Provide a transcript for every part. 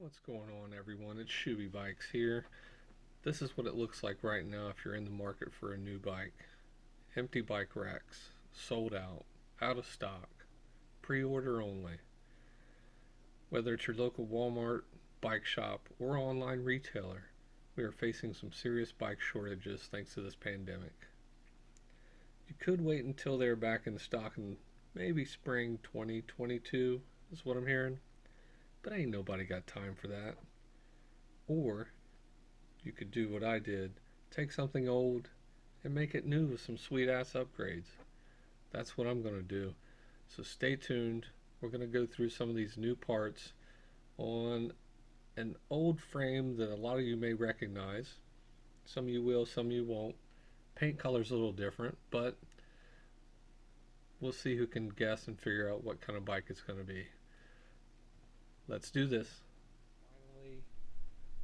What's going on, everyone? It's Shooby Bikes here. This is what it looks like right now if you're in the market for a new bike. Empty bike racks, sold out of stock, pre-order only. Whether it's your local Walmart, bike shop, or online retailer, we are facing some serious bike shortages thanks to this pandemic. You could wait until they're back in stock in maybe spring 2022, is what I'm hearing, but ain't nobody got time for that. Or you could do what I did, take something old and make it new with some sweet ass upgrades. That's what I'm going to do. So stay tuned. We're going to go through some of these new parts on an old frame that a lot of you may recognize. Some of you will, some of you won't. Paint color's a little different, but we'll see who can guess and figure out what kind of bike it's going to be. Let's do this. Finally,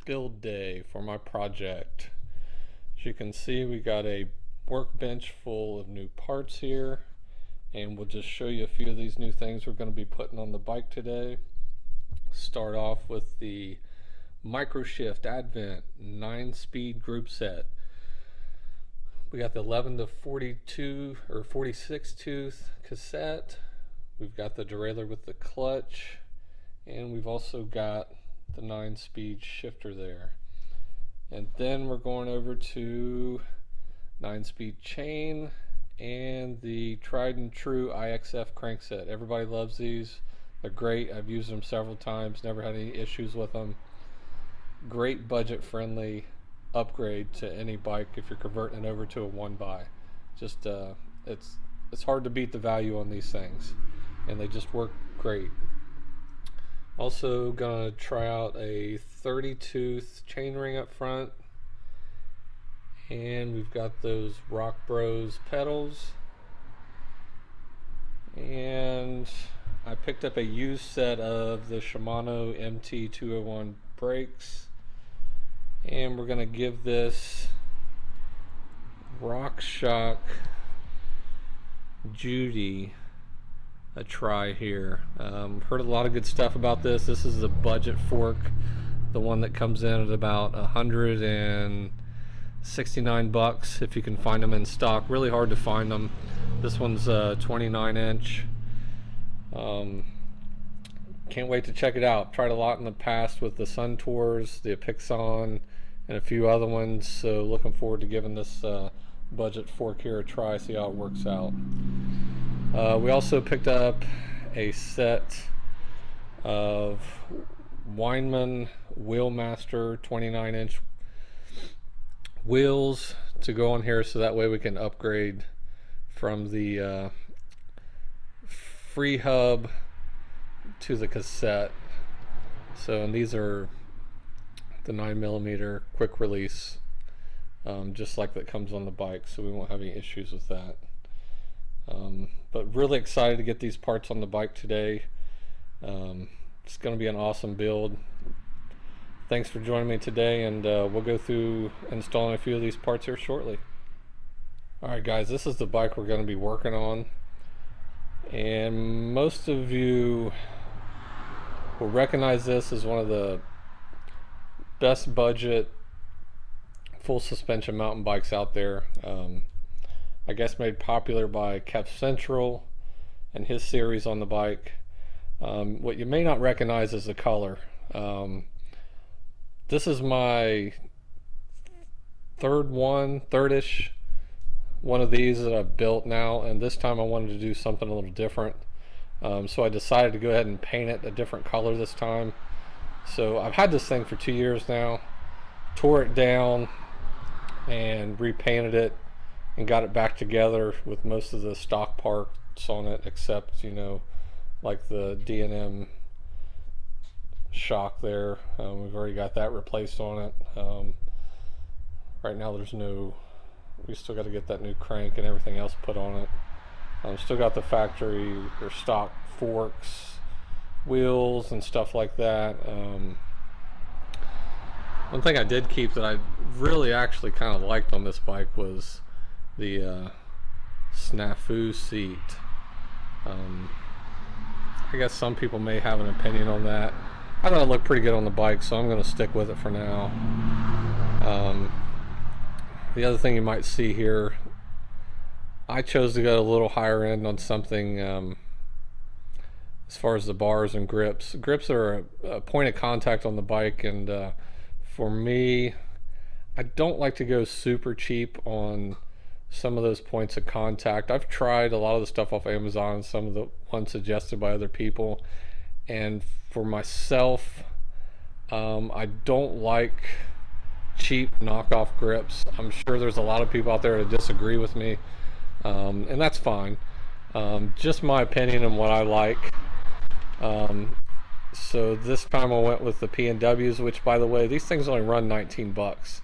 build day for my project. As you can see, we got a workbench full of new parts here, and we'll just show you a few of these new things we're going to be putting on the bike today. Start off with the Microshift Advent 9-speed group set. We got the 11 to 42 or 46 tooth cassette. We've got the derailleur with the clutch, and we've also got the 9-speed shifter there. And then we're going over to 9-speed chain and the tried and true IXF crankset. Everybody loves these. They're great. I've used them several times, never had any issues with them. Great budget friendly upgrade to any bike if you're converting it over to a one buy. Just it's hard to beat the value on these things, and they just work great. Also gonna try out a 30 tooth chainring up front, and we've got those Rock Bros pedals, and I picked up a used set of the Shimano MT201 brakes, and we're gonna give this RockShox Judy a try here. Heard a lot of good stuff about this. This is the budget fork, the one that comes in at about $169 if you can find them in stock. Really hard to find them. This one's 29 inch. Can't wait to check it out. Tried a lot in the past with the Sun Tours, the Pixon, and a few other ones, so looking forward to giving this budget fork here a try, see how it works out. We also picked up a set of Weinmann Wheelmaster 29 inch wheels to go on here, so that way we can upgrade from the free hub to the cassette. So, and these are the 9mm quick release, just like that comes on the bike, so we won't have any issues with that. But really excited to get these parts on the bike today. It's going to be an awesome build. Thanks for joining me today, and we'll go through installing a few of these parts here shortly. Alright guys, this is the bike we're going to be working on, and most of you will recognize this as one of the best budget full suspension mountain bikes out there. I guess made popular by Kev Central and his series on the bike. What you may not recognize is the color. This is my third-ish one of these that I've built now, and this time I wanted to do something a little different. So I decided to go ahead and paint it a different color this time. So I've had this thing for 2 years now, tore it down and repainted it and got it back together with most of the stock parts on it, except, you know, like the D&M shock there. We've already got that replaced on it. Right now we still got to get that new crank and everything else put on it. Still got the factory or stock forks, wheels and stuff like that. One thing I did keep that I really actually kind of liked on this bike was the snafu seat. I guess some people may have an opinion on that. I thought it looked pretty good on the bike, so I'm going to stick with it for now. Um, the other thing you might see here, I chose to go a little higher end on something as far as the bars and grips. Grips are a point of contact on the bike, and for me, I don't like to go super cheap on some of those points of contact. I've tried a lot of the stuff off Amazon, some of the ones suggested by other people, and for myself, I don't like cheap knockoff grips. I'm sure there's a lot of people out there that disagree with me, and that's fine. Just my opinion and what I like. Um, so this time I went with the P&Ws, which, by the way, these things only run 19 bucks,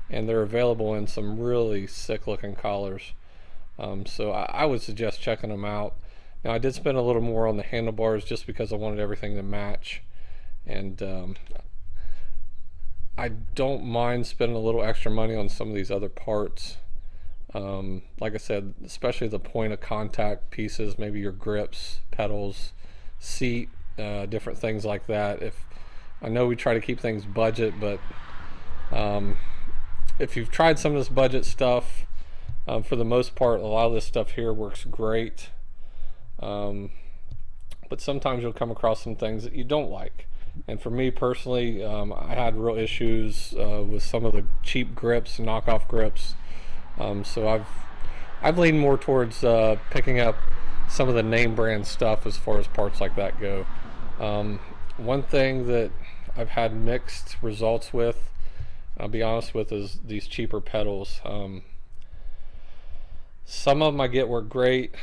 and they're available in some really sick looking collars. So I would suggest checking them out. Now I did spend a little more on the handlebars just because I wanted everything to match, and I don't mind spending a little extra money on some of these other parts. Like I said, especially the point of contact pieces, maybe your grips, pedals, seat, different things like that. If I know we try to keep things budget, but if you've tried some of this budget stuff, for the most part, a lot of this stuff here works great. But sometimes you'll come across some things that you don't like. And for me personally, I had real issues with some of the cheap grips, knockoff grips. So I've leaned more towards picking up some of the name brand stuff as far as parts like that go. One thing that I've had mixed results with, I'll be honest with, is these cheaper pedals. Some of them I get work great.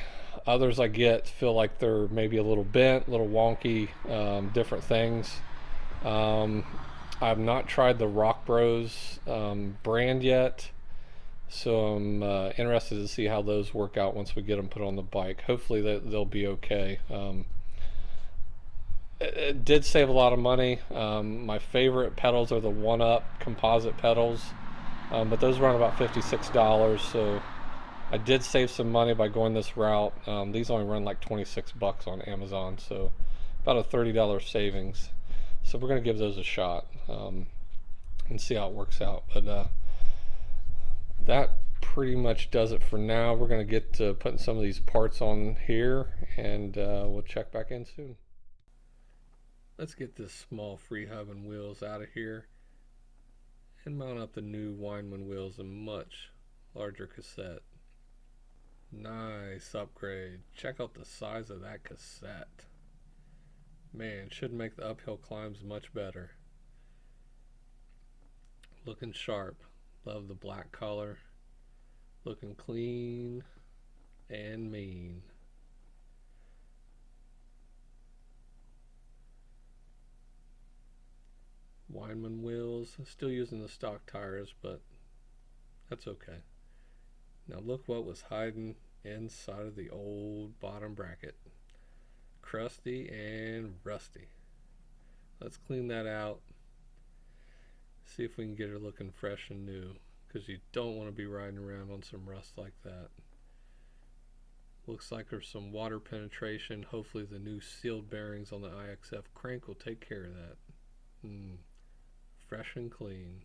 Others I get feel like they're maybe a little bent, a little wonky, different things. I've not tried the Rock Bros brand yet, so I'm interested to see how those work out once we get them put on the bike. Hopefully they'll be okay. It did save a lot of money. My favorite pedals are the One Up composite pedals, but those run about $56, so I did save some money by going this route. These only run like 26 bucks on Amazon, so about a $30 savings. So we're going to give those a shot and see how it works out. But that pretty much does it for now. We're going to get to putting some of these parts on here, and we'll check back in soon. Let's get this small free hub and wheels out of here and mount up the new Weinmann wheels in much larger cassette. Nice upgrade. Check out the size of that cassette. Man, should make the uphill climbs much better. Looking sharp. Love the black color. Looking clean and mean. Weinmann wheels. Still using the stock tires, but that's okay. Now look what was hiding inside of the old bottom bracket. Crusty and rusty. Let's clean that out. See if we can get her looking fresh and new, because you don't want to be riding around on some rust like that. Looks like there's some water penetration. Hopefully the new sealed bearings on the IXF crank will take care of that. Fresh and clean.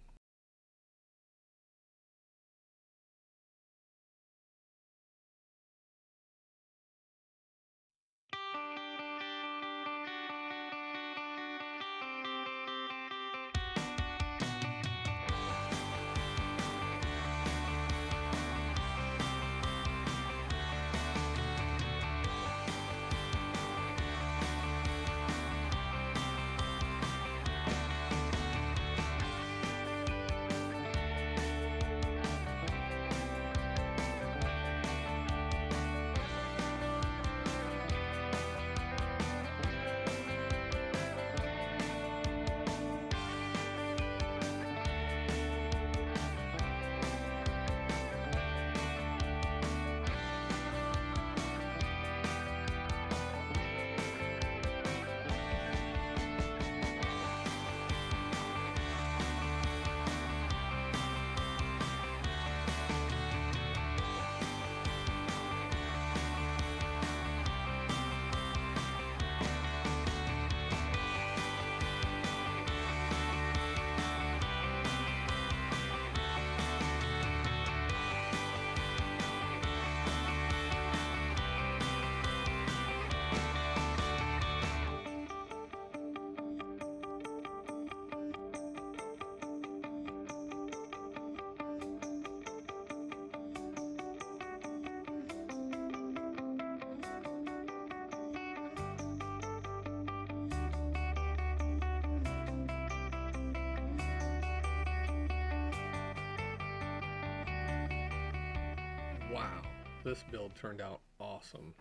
Wow, this build turned out awesome.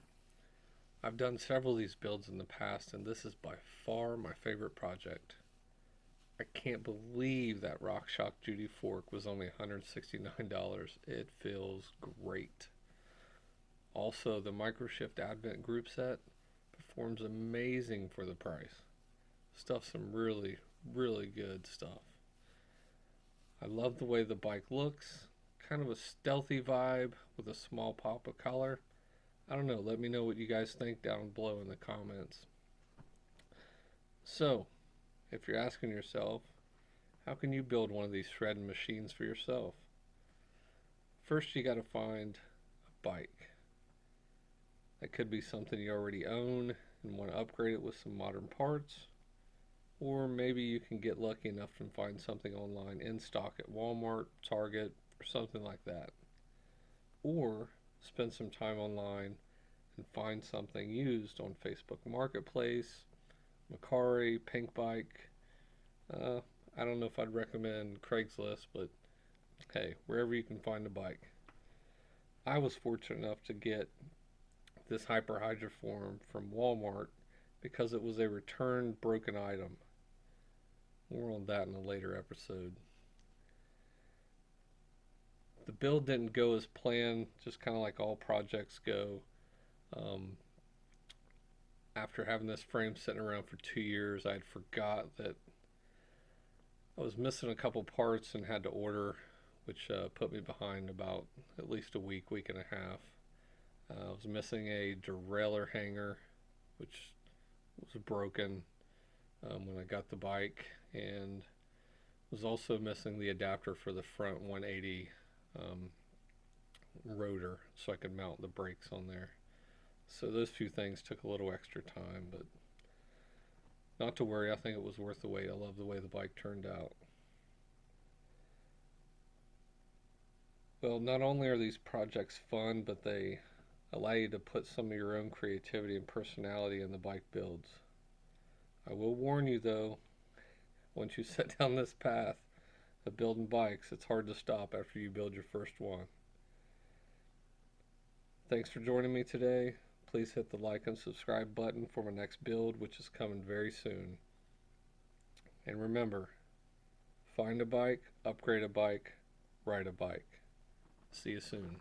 I've done several of these builds in the past, and this is by far my favorite project. I can't believe that RockShox Judy fork was only $169. It feels great. Also, the Microshift Advent group set performs amazing for the price. Stuff's some really, really good stuff. I love the way the bike looks. Kind of a stealthy vibe with a small pop of color. I don't know, let me know what you guys think down below in the comments. So, if you're asking yourself, how can you build one of these shredding machines for yourself? First, you got to find a bike. That could be something you already own and want to upgrade it with some modern parts. Or maybe you can get lucky enough to find something online in stock at Walmart, Target, or something like that. Or spend some time online and find something used on Facebook Marketplace, Macari, Pink Bike. Uh, I don't know if I'd recommend Craigslist, but hey, wherever you can find a bike. I was fortunate enough to get this Hyper Hydroform from Walmart because it was a returned broken item. More on that in a later episode. The build didn't go as planned, just kind of like all projects go. Um, After having this frame sitting around for 2 years, I had forgot that I was missing a couple parts and had to order, which put me behind about at least a week, week and a half. I was missing a derailleur hanger, which was broken when I got the bike, and was also missing the adapter for the front 180 um, rotor so I could mount the brakes on there. So those few things took a little extra time, but not to worry, I think it was worth the wait. I love the way the bike turned out. Well, not only are these projects fun, but they allow you to put some of your own creativity and personality in the bike builds. I will warn you though, once you set down this path of building bikes, it's hard to stop after you build your first one. Thanks for joining me today. Please hit the like and subscribe button for my next build, which is coming very soon. And remember, find a bike, upgrade a bike, ride a bike. See you soon.